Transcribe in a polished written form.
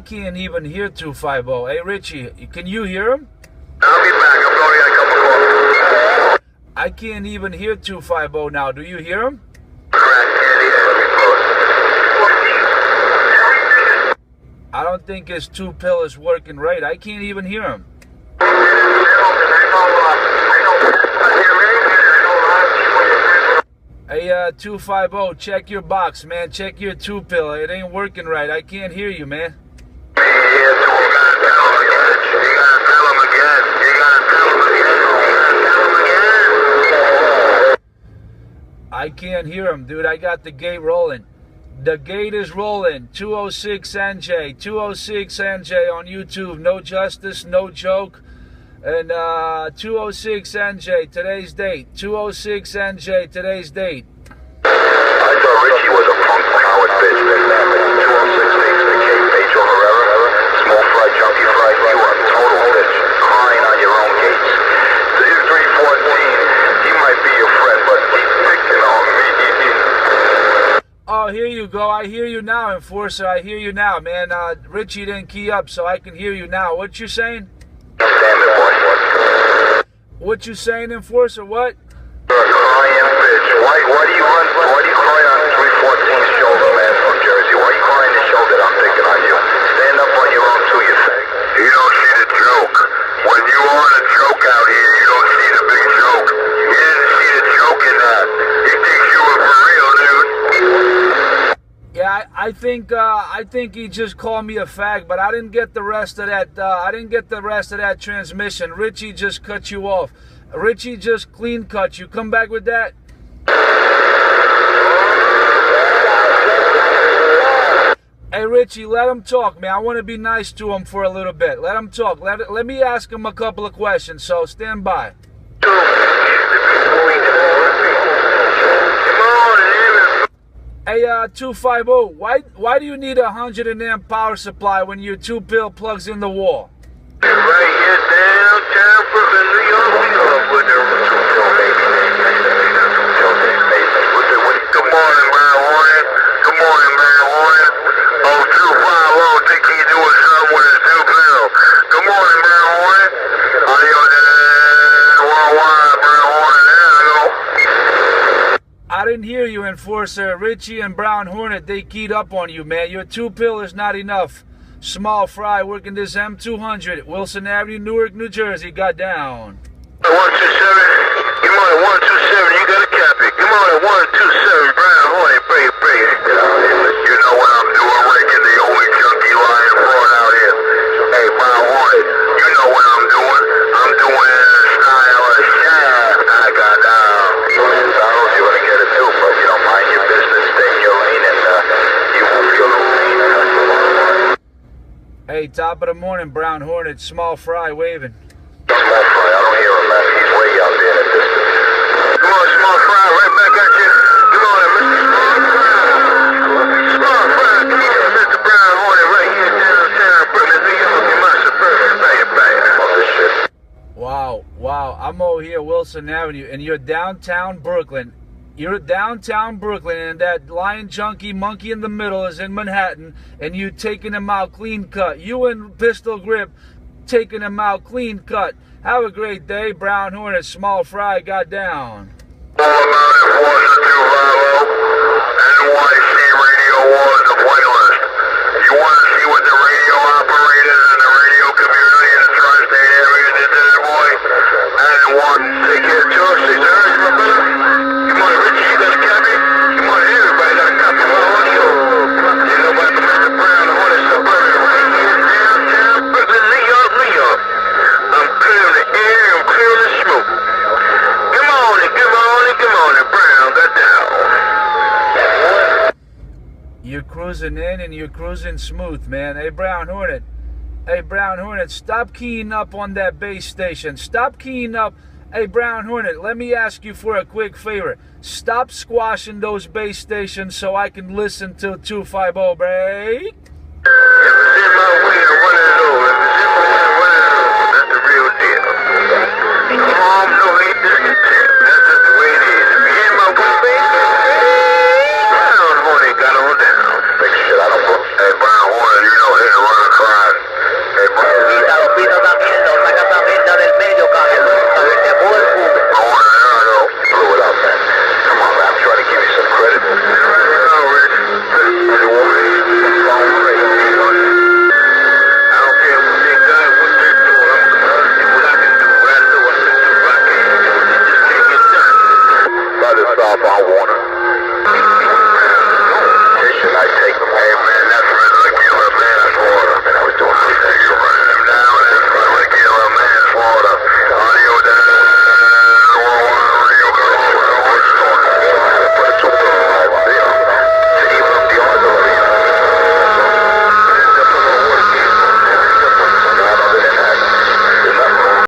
can't even hear 250. Hey, Richie, can you hear him? I'll be back. I'm going to get a cup of coffee. I can't even hear 250 now. Do you hear him? I don't think his 2-pill is working right. I can't even hear him. Hey, 250, check your box, man. Check your 2-pill. It ain't working right. I can't hear you, man. I can't hear him, dude. I got the gate rolling. The gate is rolling. 206NJ. 206NJ on YouTube. No justice, no joke. And 206NJ, today's date. 206NJ, today's date. I thought Richie was a punk coward bitch. 206 takes the cake, Pedro Herrera. Small fry, chunky fry. You are a total bitch. Crying on your own gates. This 314, he might be your friend, but he's picking on me. Oh, here you go. I hear you now, Enforcer. I hear you now, man. Richie didn't key up, so I can hear you now. What you saying? Damn it, boy. What you saying, Enforcer? What? You're a crying bitch. Why do you cry on 314's shoulder, man, from Jersey? Why are you crying the shoulder I'm picking on you? Stand up on your own too, you think? You don't see the joke. When you on a joke out here, you don't see the big joke. You didn't see the joke in that. He thinks you were for real, dude. Yeah, I think he just called me a fag, but I didn't get the rest of that. I didn't get the rest of that transmission. Richie just cut you off. Richie just clean cut you. Come back with that. Hey, Richie, let him talk, man. I want to be nice to him for a little bit. Let him talk. Let me ask him a couple of questions, so stand by. Hey, 250, why do you need a 100 amp power supply when your 2-pill plugs in the wall? Right here downtown Brooklyn, New York, we love with the 2-pill, baby. Good morning, man, Warren. Good morning, man, Warren. Oh, 250, think he's doing something with his 2-pill. Good morning, man, Warren. Audio worldwide, man, Warren. There I go. I didn't hear you, Enforcer. Richie and Brown Hornet, they keyed up on you, man. Your 2-pill is not enough. Small fry working this M200, Wilson Avenue, Newark, New Jersey, got down. 127, come on at 127, you gotta cap it. Come on at 127, Brown Hornet, pray. Get out here, you know what I'm doing, Rick, the only chunky lion fraud out here. Hey, Brown Hornet, you know what I'm doing. I'm doing it in the style of Shaft. I got down. You wanna get it too, but you don't mind your business, stay in your lane, and you won't feel no pain. Hey, top of the morning, Brown Hornet, small fry waving. Small fry, I don't hear him, man. He's way out there in the distance. Come on, small fry, right back at you. Come on, Mr. Small Fry. Small fry, come on, Mr. Brown Hornet, right here downtown Brooklyn, New York, in my suburban. Bang. All this shit. Wow. I'm over here, Wilson Avenue, and you're downtown Brooklyn. You're downtown Brooklyn, and that lion junkie monkey in the middle is in Manhattan, and you taking him out clean cut. You and Pistol Grip taking him out clean cut. Have a great day, Brown Hornet, small fry got down. All about Enforcer 250, NYC Radio Wars of Whitelist. You want to see what the radio operators and the radio community in the tri-state area did to this boy? And want to take care of 206 Earth, my brother? Come on, Richie, you got a copy? Come on, everybody got a copy of my audio. You know about the Mr. Brown Hornet suburban right here downtown Brooklyn, New York. I'm clearing the air, I'm clearing the smoke. Come on, Brown got down. You're cruising in and you're cruising smooth, man. Hey, Brown Hornet, stop keying up on that base station. Stop keying up. Hey, Brown Hornet, let me ask you for a quick favor. Stop squashing those base stations so I can listen to 250, break. If it's in my way, I run it over. If it's in my way, I run it over. That's the real deal. Calm, no hate, discontent. That's just the way it is. If you're in my way, baby, Brown Hornet got on down. Big shit, I don't know. Hey, Brown Hornet, you know, hit and run across. off on Warner.